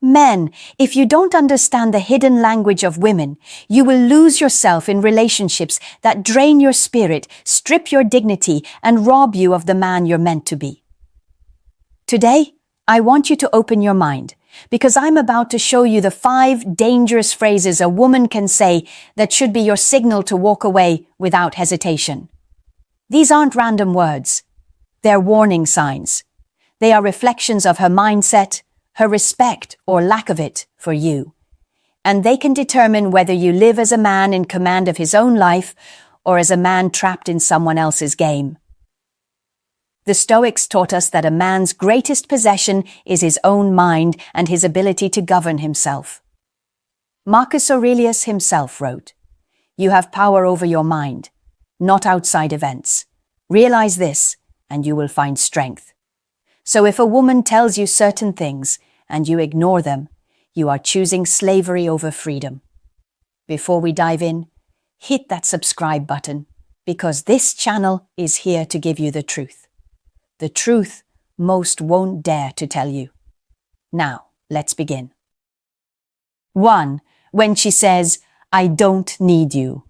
Men, if you don't understand the hidden language of women, you will lose yourself in relationships that drain your spirit, strip your dignity, and rob you of the man you're meant to be. Today, I want you to open your mind, because I'm about to show you the 5 dangerous phrases a woman can say that should be your signal to walk away without hesitation. These aren't random words. They're warning signs. They are reflections of her mindset, her respect or lack of it for you. And they can determine whether you live as a man in command of his own life or as a man trapped in someone else's game. The Stoics taught us that a man's greatest possession is his own mind and his ability to govern himself. Marcus Aurelius himself wrote, "You have power over your mind, not outside events. Realize this, and you will find strength." So if a woman tells you certain things and you ignore them, you are choosing slavery over freedom. Before we dive in, hit that subscribe button, because this channel is here to give you the truth. The truth most won't dare to tell you. Now, let's begin. 1. When she says, "I don't need you."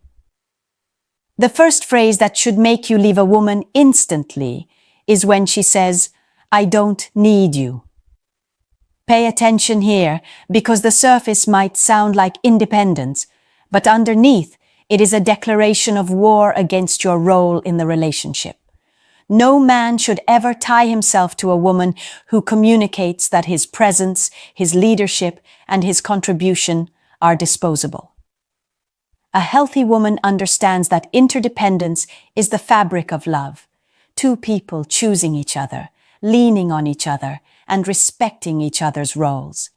The first phrase that should make you leave a woman instantly is when she says, "I don't need you." Pay attention here, because the surface might sound like independence, but underneath it is a declaration of war against your role in the relationship. No man should ever tie himself to a woman who communicates that his presence, his leadership, and his contribution are disposable. A healthy woman understands that interdependence is the fabric of love. 2 people choosing each other, leaning on each other, and respecting each other's roles.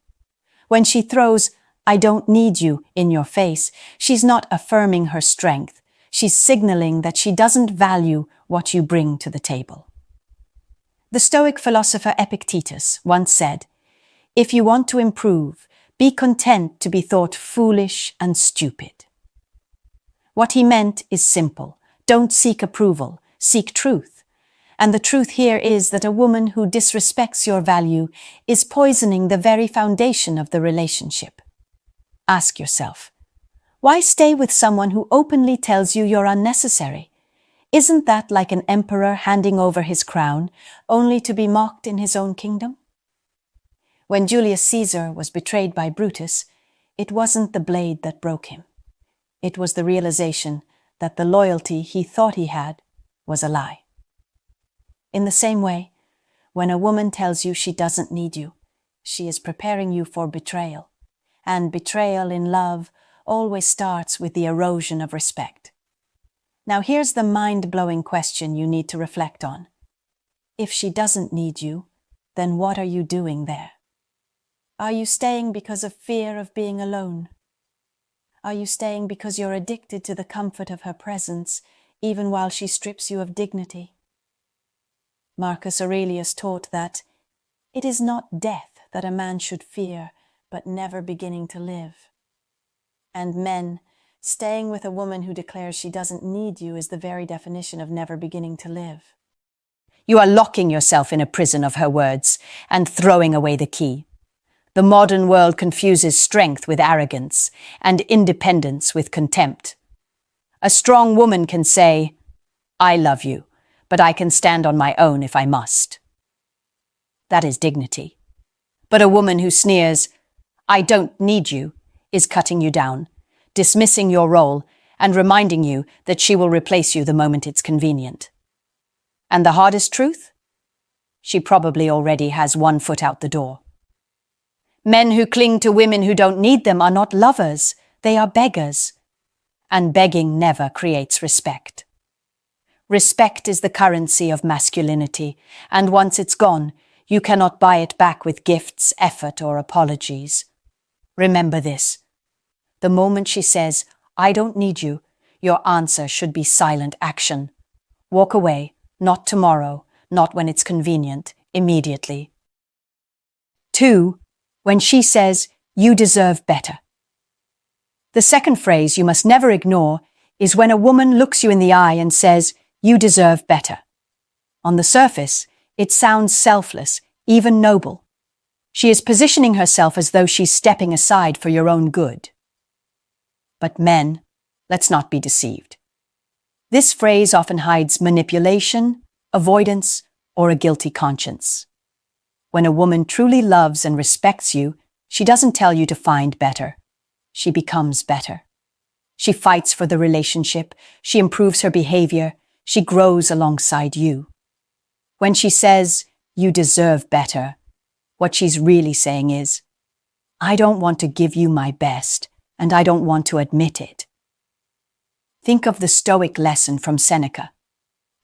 When she throws, "I don't need you," in your face, she's not affirming her strength. She's signaling that she doesn't value what you bring to the table. The Stoic philosopher Epictetus once said, "If you want to improve, be content to be thought foolish and stupid." What he meant is simple. Don't seek approval, seek truth. And the truth here is that a woman who disrespects your value is poisoning the very foundation of the relationship. Ask yourself, why stay with someone who openly tells you you're unnecessary? Isn't that like an emperor handing over his crown, only to be mocked in his own kingdom? When Julius Caesar was betrayed by Brutus, it wasn't the blade that broke him. It was the realization that the loyalty he thought he had was a lie. In the same way, when a woman tells you she doesn't need you, she is preparing you for betrayal. And betrayal in love always starts with the erosion of respect. Now here's the mind-blowing question you need to reflect on. If she doesn't need you, then what are you doing there? Are you staying because of fear of being alone? Are you staying because you're addicted to the comfort of her presence, even while she strips you of dignity? Marcus Aurelius taught that it is not death that a man should fear, but never beginning to live. And men, staying with a woman who declares she doesn't need you is the very definition of never beginning to live. You are locking yourself in a prison of her words and throwing away the key. The modern world confuses strength with arrogance and independence with contempt. A strong woman can say, "I love you, but I can stand on my own if I must." That is dignity. But a woman who sneers, "I don't need you," is cutting you down, dismissing your role, and reminding you that she will replace you the moment it's convenient. And the hardest truth? She probably already has 1 foot out the door. Men who cling to women who don't need them are not lovers, they are beggars. And begging never creates respect. Respect is the currency of masculinity, and once it's gone, you cannot buy it back with gifts, effort, or apologies. Remember this. The moment she says, "I don't need you," your answer should be silent action. Walk away, not tomorrow, not when it's convenient, immediately. 2. When she says, "You deserve better." The second phrase you must never ignore is when a woman looks you in the eye and says, "You deserve better." On the surface, it sounds selfless, even noble. She is positioning herself as though she's stepping aside for your own good. But men, let's not be deceived. This phrase often hides manipulation, avoidance, or a guilty conscience. When a woman truly loves and respects you, she doesn't tell you to find better. She becomes better. She fights for the relationship, she improves her behavior, she grows alongside you. When she says, "You deserve better," what she's really saying is, "I don't want to give you my best, and I don't want to admit it." Think of the stoic lesson from Seneca.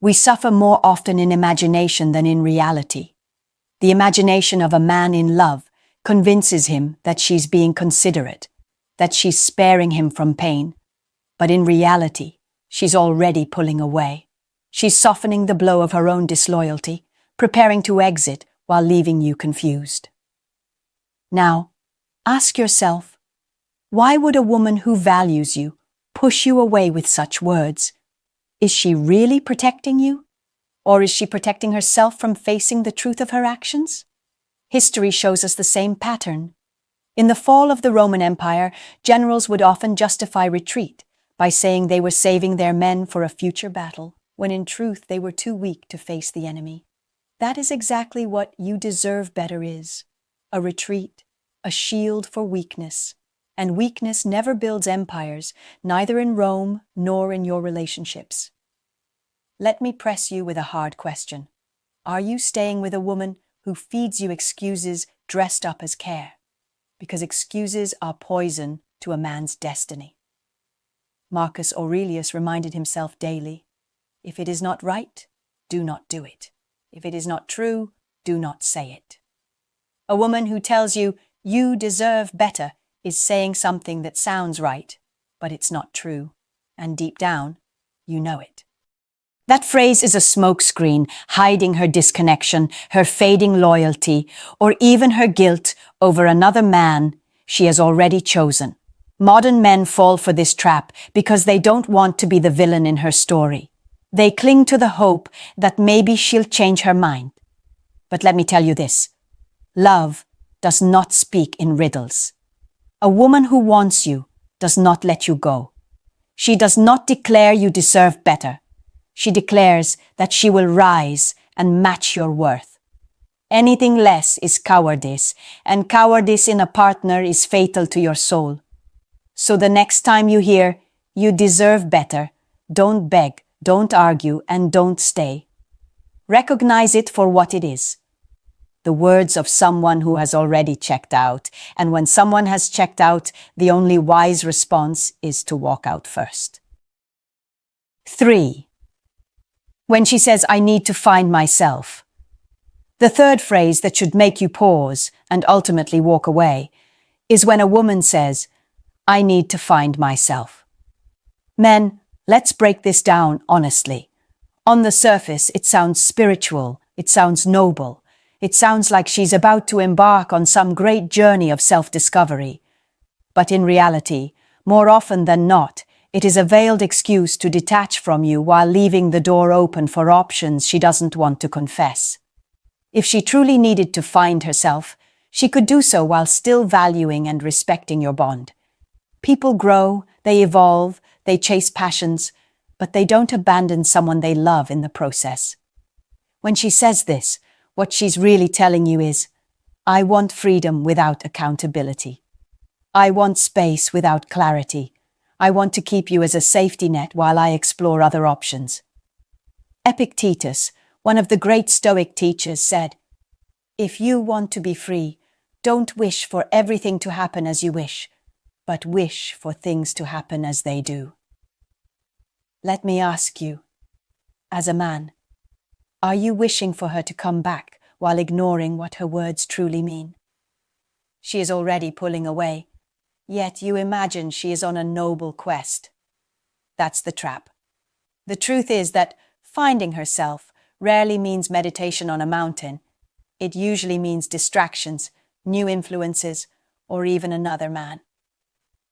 We suffer more often in imagination than in reality. The imagination of a man in love convinces him that she's being considerate, that she's sparing him from pain. But in reality, she's already pulling away. She's softening the blow of her own disloyalty, preparing to exit while leaving you confused. Now, ask yourself, why would a woman who values you push you away with such words? Is she really protecting you? Or is she protecting herself from facing the truth of her actions? History shows us the same pattern. In the fall of the Roman Empire, generals would often justify retreat by saying they were saving their men for a future battle, when in truth they were too weak to face the enemy. That is exactly what "you deserve better" is: a retreat, a shield for weakness. And weakness never builds empires, neither in Rome nor in your relationships. Let me press you with a hard question. Are you staying with a woman who feeds you excuses dressed up as care? Because excuses are poison to a man's destiny. Marcus Aurelius reminded himself daily, "If it is not right, do not do it. If it is not true, do not say it." A woman who tells you "you deserve better" is saying something that sounds right, but it's not true, and deep down, you know it. That phrase is a smokescreen hiding her disconnection, her fading loyalty, or even her guilt over another man she has already chosen. Modern men fall for this trap because they don't want to be the villain in her story. They cling to the hope that maybe she'll change her mind. But let me tell you this: love does not speak in riddles. A woman who wants you does not let you go. She does not declare you deserve better. She declares that she will rise and match your worth. Anything less is cowardice, and cowardice in a partner is fatal to your soul. So the next time you hear "you deserve better," don't beg, don't argue, and don't stay. Recognize it for what it is: the words of someone who has already checked out, and when someone has checked out, the only wise response is to walk out first. 3. When she says, "I need to find myself." The third phrase that should make you pause and ultimately walk away is when a woman says, "I need to find myself." Men, let's break this down honestly. On the surface, it sounds spiritual, it sounds noble, it sounds like she's about to embark on some great journey of self-discovery. But in reality, more often than not, it is a veiled excuse to detach from you while leaving the door open for options she doesn't want to confess. If she truly needed to find herself, she could do so while still valuing and respecting your bond. People grow, they evolve, they chase passions, but they don't abandon someone they love in the process. When she says this, what she's really telling you is, "I want freedom without accountability. I want space without clarity. I want to keep you as a safety net while I explore other options." Epictetus, one of the great Stoic teachers, said, "If you want to be free, don't wish for everything to happen as you wish, but wish for things to happen as they do." Let me ask you, as a man, are you wishing for her to come back while ignoring what her words truly mean? She is already pulling away, yet you imagine she is on a noble quest. That's the trap. The truth is that finding herself rarely means meditation on a mountain. It usually means distractions, new influences, or even another man.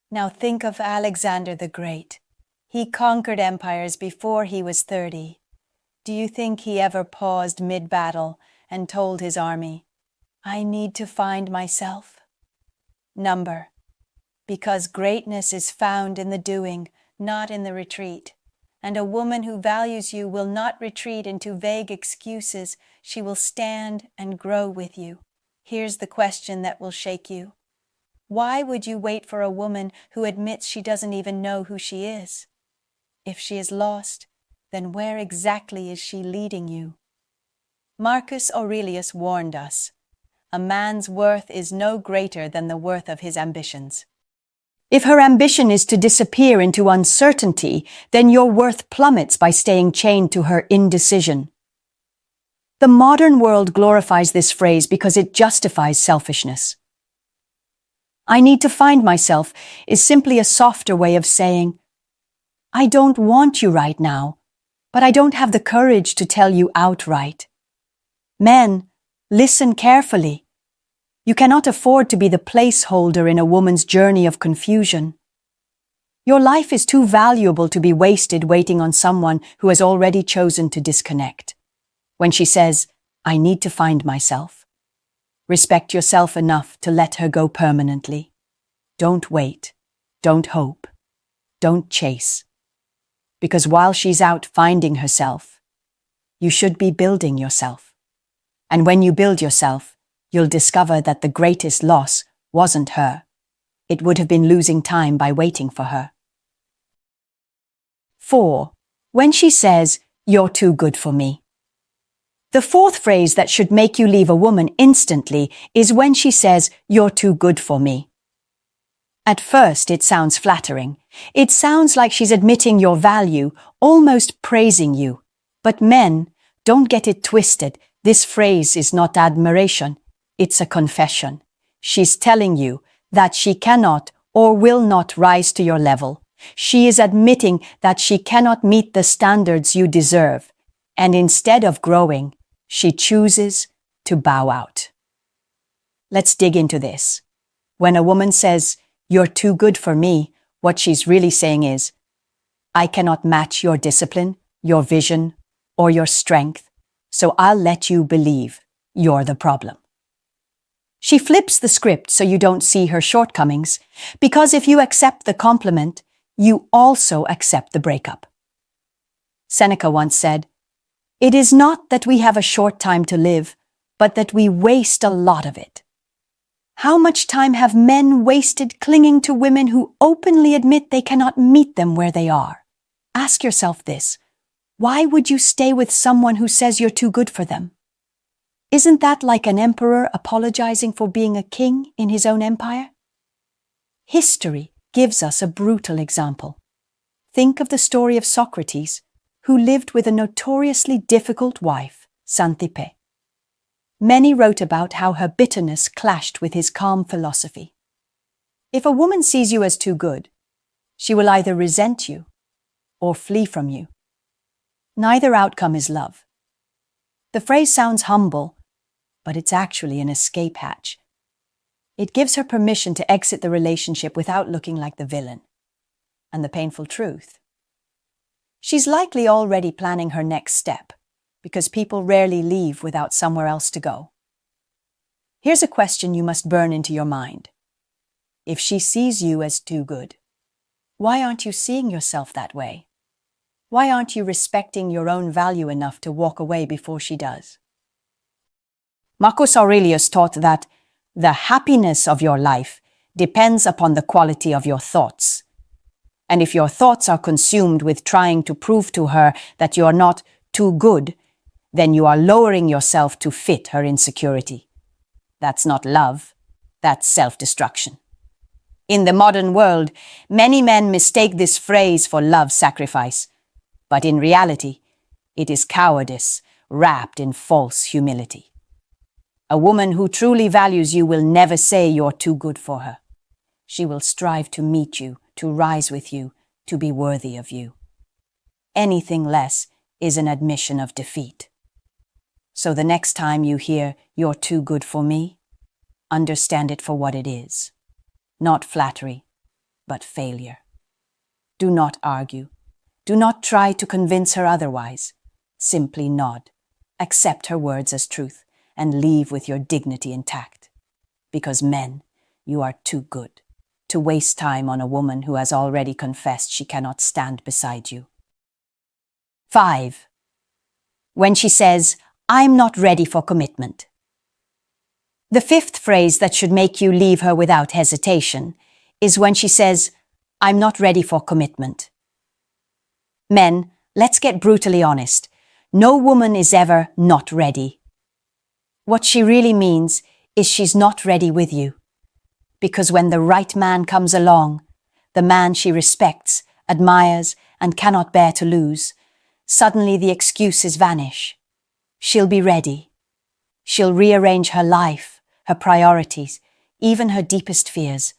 Now think of Alexander the Great. He conquered empires before he was 30. Do you think he ever paused mid-battle and told his army, I need to find myself. Number, because greatness is found in the doing, not in the retreat. And a woman who values you will not retreat into vague excuses. She will stand and grow with you. Here's the question that will shake you. Why would you wait for a woman who admits she doesn't even know who she is? If she is lost, then where exactly is she leading you? Marcus Aurelius warned us, a man's worth is no greater than the worth of his ambitions. If her ambition is to disappear into uncertainty, then your worth plummets by staying chained to her indecision. The modern world glorifies this phrase because it justifies selfishness. I need to find myself is simply a softer way of saying, I don't want you right now, but I don't have the courage to tell you outright. Men, listen carefully. You cannot afford to be the placeholder in a woman's journey of confusion. Your life is too valuable to be wasted waiting on someone who has already chosen to disconnect. When she says, I need to find myself, respect yourself enough to let her go permanently. Don't wait. Don't hope. Don't chase. Because while she's out finding herself, you should be building yourself. And when you build yourself, you'll discover that the greatest loss wasn't her. It would have been losing time by waiting for her. 4. When she says, you're too good for me. The fourth phrase that should make you leave a woman instantly is when she says, you're too good for me. At first, it sounds flattering. It sounds like she's admitting your value, almost praising you. But men, don't get it twisted. This phrase is not admiration. It's a confession. She's telling you that she cannot or will not rise to your level. She is admitting that she cannot meet the standards you deserve. And instead of growing, she chooses to bow out. Let's dig into this. When a woman says, you're too good for me, what she's really saying is, I cannot match your discipline, your vision, or your strength, so I'll let you believe you're the problem. She flips the script so you don't see her shortcomings, because if you accept the compliment, you also accept the breakup. Seneca once said, it is not that we have a short time to live, but that we waste a lot of it. How much time have men wasted clinging to women who openly admit they cannot meet them where they are? Ask yourself this. Why would you stay with someone who says you're too good for them? Isn't that like an emperor apologizing for being a king in his own empire? History gives us a brutal example. Think of the story of Socrates, who lived with a notoriously difficult wife, Xanthippe. Many wrote about how her bitterness clashed with his calm philosophy. If a woman sees you as too good, she will either resent you or flee from you. Neither outcome is love. The phrase sounds humble, but it's actually an escape hatch. It gives her permission to exit the relationship without looking like the villain. And the painful truth? She's likely already planning her next step, because people rarely leave without somewhere else to go. Here's a question you must burn into your mind. If she sees you as too good, why aren't you seeing yourself that way? Why aren't you respecting your own value enough to walk away before she does? Marcus Aurelius taught that the happiness of your life depends upon the quality of your thoughts. And if your thoughts are consumed with trying to prove to her that you are not too good, then you are lowering yourself to fit her insecurity. That's not love, that's self-destruction. In the modern world, many men mistake this phrase for love sacrifice, but in reality, it is cowardice wrapped in false humility. A woman who truly values you will never say you're too good for her. She will strive to meet you, to rise with you, to be worthy of you. Anything less is an admission of defeat. So the next time you hear, you're too good for me, understand it for what it is. Not flattery, but failure. Do not argue. Do not try to convince her otherwise. Simply nod. Accept her words as truth, and leave with your dignity intact. Because men, you are too good to waste time on a woman who has already confessed she cannot stand beside you. 5. When she says, "I'm not ready for commitment." The fifth phrase that should make you leave her without hesitation is when she says, "I'm not ready for commitment." Men, let's get brutally honest. No woman is ever not ready. What she really means is she's not ready with you. Because when the right man comes along, the man she respects, admires, and cannot bear to lose, suddenly the excuses vanish. She'll be ready. She'll rearrange her life, her priorities, even her deepest fears.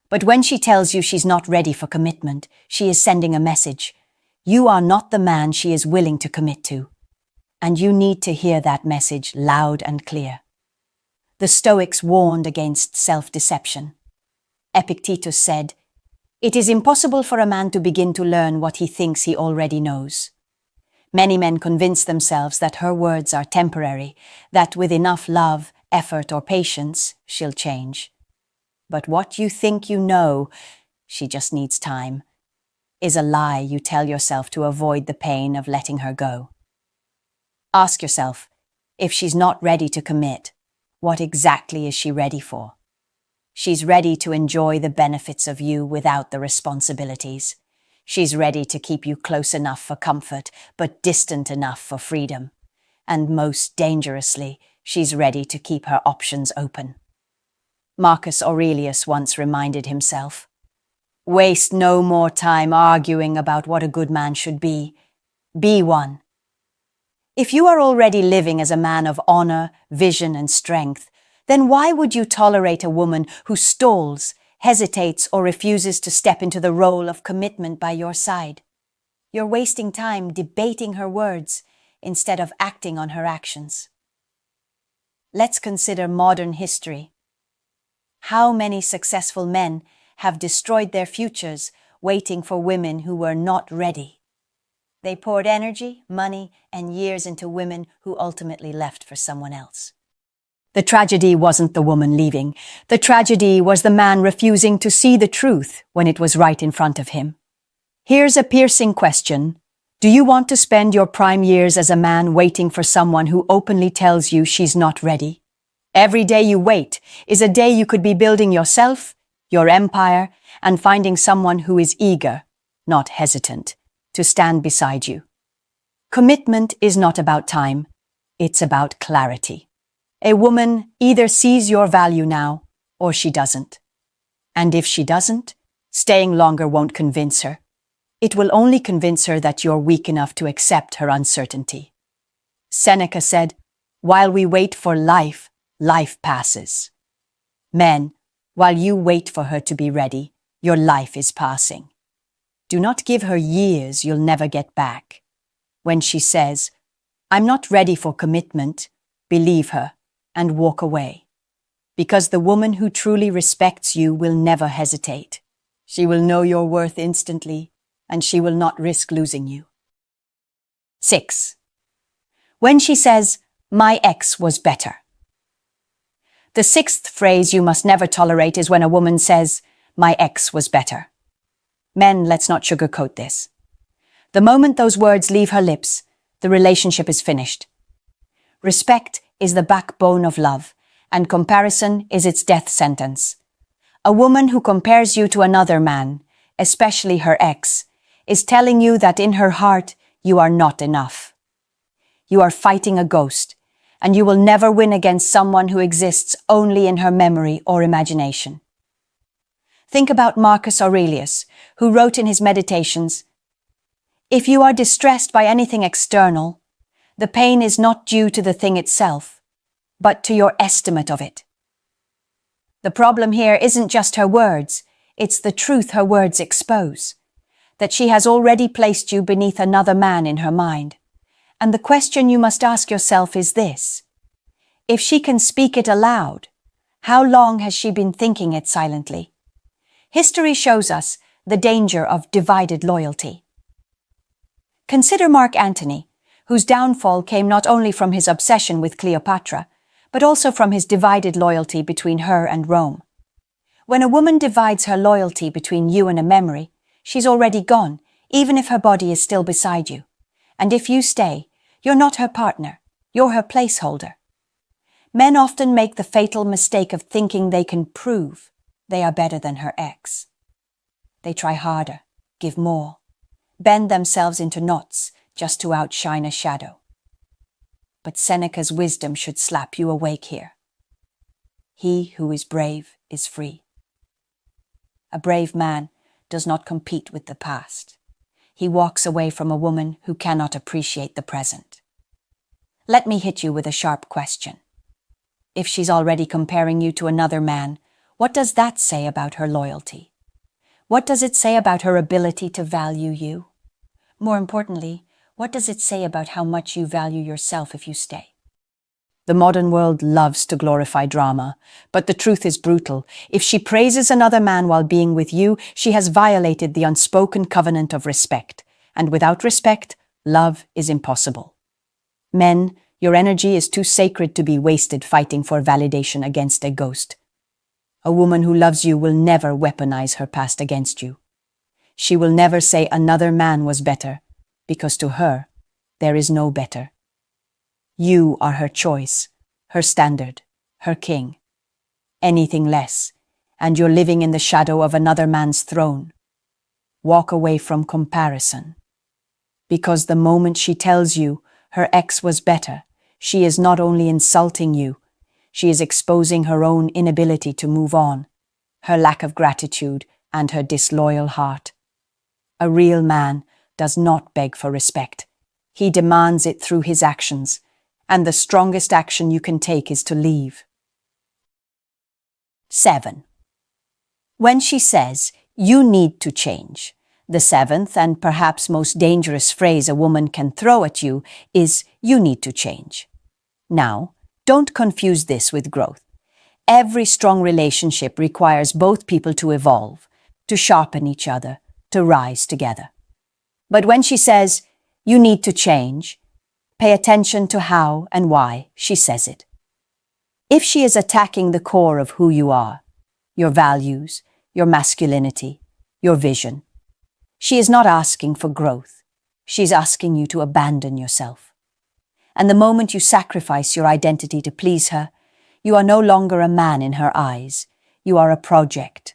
But when she tells you she's not ready for commitment, she is sending a message. You are not the man she is willing to commit to. And you need to hear that message loud and clear. The Stoics warned against self-deception. Epictetus said, "It is impossible for a man to begin to learn what he thinks he already knows." Many men convince themselves that her words are temporary, that with enough love, effort, or patience, she'll change. But what you think you know, she just needs time, is a lie you tell yourself to avoid the pain of letting her go. Ask yourself, if she's not ready to commit, what exactly is she ready for? She's ready to enjoy the benefits of you without the responsibilities. She's ready to keep you close enough for comfort, but distant enough for freedom. And most dangerously, she's ready to keep her options open. Marcus Aurelius once reminded himself, "Waste no more time arguing about what a good man should be. Be one." If you are already living as a man of honor, vision, and strength, then why would you tolerate a woman who stalls, hesitates, or refuses to step into the role of commitment by your side? You're wasting time debating her words instead of acting on her actions. Let's consider modern history. How many successful men have destroyed their futures waiting for women who were not ready? They poured energy, money, and years into women who ultimately left for someone else. The tragedy wasn't the woman leaving. The tragedy was the man refusing to see the truth when it was right in front of him. Here's a piercing question. Do you want to spend your prime years as a man waiting for someone who openly tells you she's not ready? Every day you wait is a day you could be building yourself, your empire, and finding someone who is eager, not hesitant, to stand beside you. Commitment is not about time, it's about clarity. A woman either sees your value now or she doesn't. And if she doesn't, staying longer won't convince her. It will only convince her that you're weak enough to accept her uncertainty. Seneca said, "While we wait for life, life passes." Men, while you wait for her to be ready, your life is passing. Do not give her years you'll never get back. When she says, "I'm not ready for commitment," believe her and walk away. Because the woman who truly respects you will never hesitate. She will know your worth instantly, and she will not risk losing you. 6. When she says, "My ex was better." The sixth phrase you must never tolerate is when a woman says, "My ex was better." Men, let's not sugarcoat this. The moment those words leave her lips, the relationship is finished. Respect is the backbone of love, and comparison is its death sentence. A woman who compares you to another man, especially her ex, is telling you that in her heart you are not enough. You are fighting a ghost, and you will never win against someone who exists only in her memory or imagination. Think about Marcus Aurelius, who wrote in his Meditations, "If you are distressed by anything external, the pain is not due to the thing itself, but to your estimate of it." The problem here isn't just her words, it's the truth her words expose, that she has already placed you beneath another man in her mind. And the question you must ask yourself is this: if she can speak it aloud, how long has she been thinking it silently? History shows us the danger of divided loyalty. Consider Mark Antony, whose downfall came not only from his obsession with Cleopatra, but also from his divided loyalty between her and Rome. When a woman divides her loyalty between you and a memory, she's already gone, even if her body is still beside you. And if you stay, you're not her partner, you're her placeholder. Men often make the fatal mistake of thinking they can prove they are better than her ex. They try harder, give more, bend themselves into knots just to outshine a shadow. But Seneca's wisdom should slap you awake here. He who is brave is free. A brave man does not compete with the past. He walks away from a woman who cannot appreciate the present. Let me hit you with a sharp question. If she's already comparing you to another man, what does that say about her loyalty? What does it say about her ability to value you? More importantly, what does it say about how much you value yourself if you stay? The modern world loves to glorify drama, but the truth is brutal. If she praises another man while being with you, she has violated the unspoken covenant of respect. And without respect, love is impossible. Men, your energy is too sacred to be wasted fighting for validation against a ghost. A woman who loves you will never weaponize her past against you. She will never say another man was better, because to her, there is no better. You are her choice, her standard, her king. Anything less, and you're living in the shadow of another man's throne. Walk away from comparison. Because the moment she tells you her ex was better, she is not only insulting you, she is exposing her own inability to move on, her lack of gratitude, and her disloyal heart. A real man does not beg for respect. He demands it through his actions, and the strongest action you can take is to leave. 7. When she says, "You need to change," the seventh and perhaps most dangerous phrase a woman can throw at you is, "You need to change." Now, don't confuse this with growth. Every strong relationship requires both people to evolve, to sharpen each other, to rise together. But when she says, "You need to change," pay attention to how and why she says it. If she is attacking the core of who you are, your values, your masculinity, your vision, she is not asking for growth. She's asking you to abandon yourself. And the moment you sacrifice your identity to please her, you are no longer a man in her eyes. You are a project,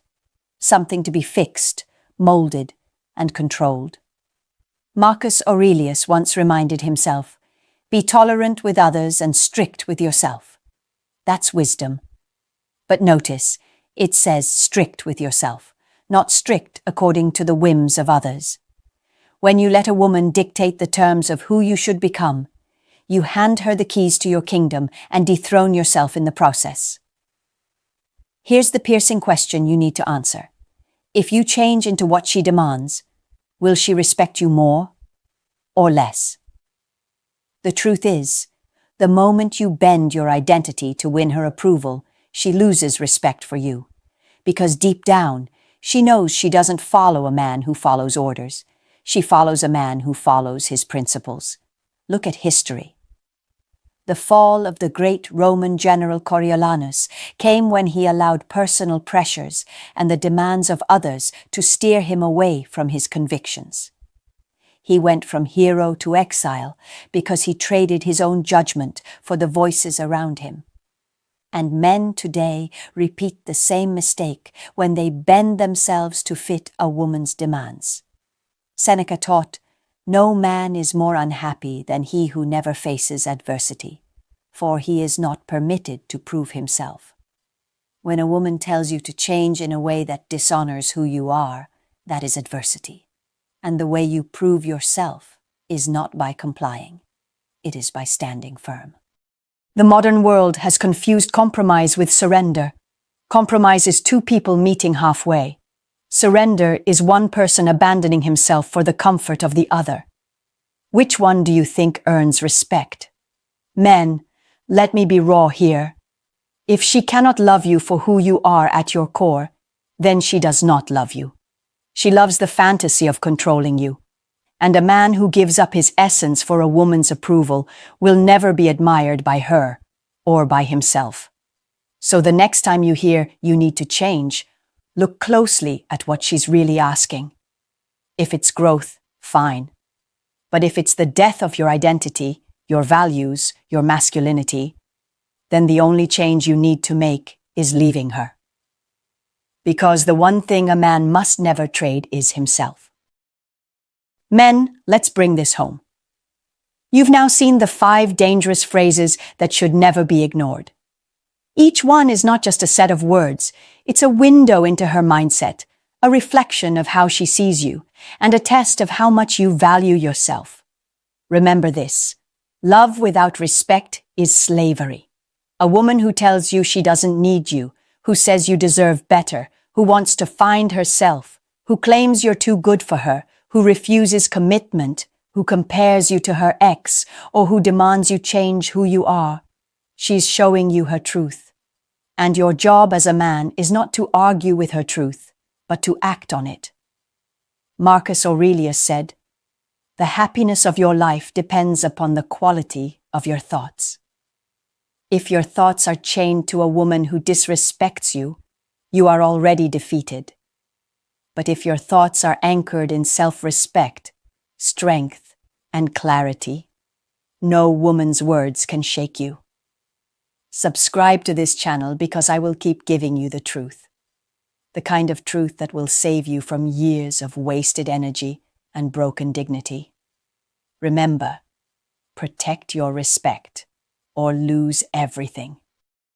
something to be fixed, molded, and controlled. Marcus Aurelius once reminded himself, "Be tolerant with others and strict with yourself." That's wisdom. But notice, it says strict with yourself, not strict according to the whims of others. When you let a woman dictate the terms of who you should become, you hand her the keys to your kingdom and dethrone yourself in the process. Here's the piercing question you need to answer. If you change into what she demands, will she respect you more or less? The truth is, the moment you bend your identity to win her approval, she loses respect for you. Because deep down, she knows she doesn't follow a man who follows orders. She follows a man who follows his principles. Look at history. The fall of the great Roman general Coriolanus came when he allowed personal pressures and the demands of others to steer him away from his convictions. He went from hero to exile because he traded his own judgment for the voices around him. And men today repeat the same mistake when they bend themselves to fit a woman's demands. Seneca taught, "No man is more unhappy than he who never faces adversity, for he is not permitted to prove himself." When a woman tells you to change in a way that dishonors who you are, that is adversity. And the way you prove yourself is not by complying. It is by standing firm. The modern world has confused compromise with surrender. Compromise is two people meeting halfway. Surrender is one person abandoning himself for the comfort of the other. Which one do you think earns respect? Men, let me be raw here. If she cannot love you for who you are at your core, then she does not love you. She loves the fantasy of controlling you. And a man who gives up his essence for a woman's approval will never be admired by her or by himself. So the next time you hear you need to change, look closely at what she's really asking. If it's growth, fine. But if it's the death of your identity, your values, your masculinity, then the only change you need to make is leaving her. Because the one thing a man must never trade is himself. Men, let's bring this home. You've now seen the 5 dangerous phrases that should never be ignored. Each one is not just a set of words, it's a window into her mindset, a reflection of how she sees you, and a test of how much you value yourself. Remember this: love without respect is slavery. A woman who tells you she doesn't need you, who says you deserve better, who wants to find herself, who claims you're too good for her, who refuses commitment, who compares you to her ex, or who demands you change who you are. She's showing you her truth. And your job as a man is not to argue with her truth, but to act on it. Marcus Aurelius said, "The happiness of your life depends upon the quality of your thoughts." If your thoughts are chained to a woman who disrespects you, you are already defeated. But if your thoughts are anchored in self-respect, strength, and clarity, no woman's words can shake you. Subscribe to this channel because I will keep giving you the truth. The kind of truth that will save you from years of wasted energy and broken dignity. Remember, protect your respect or lose everything.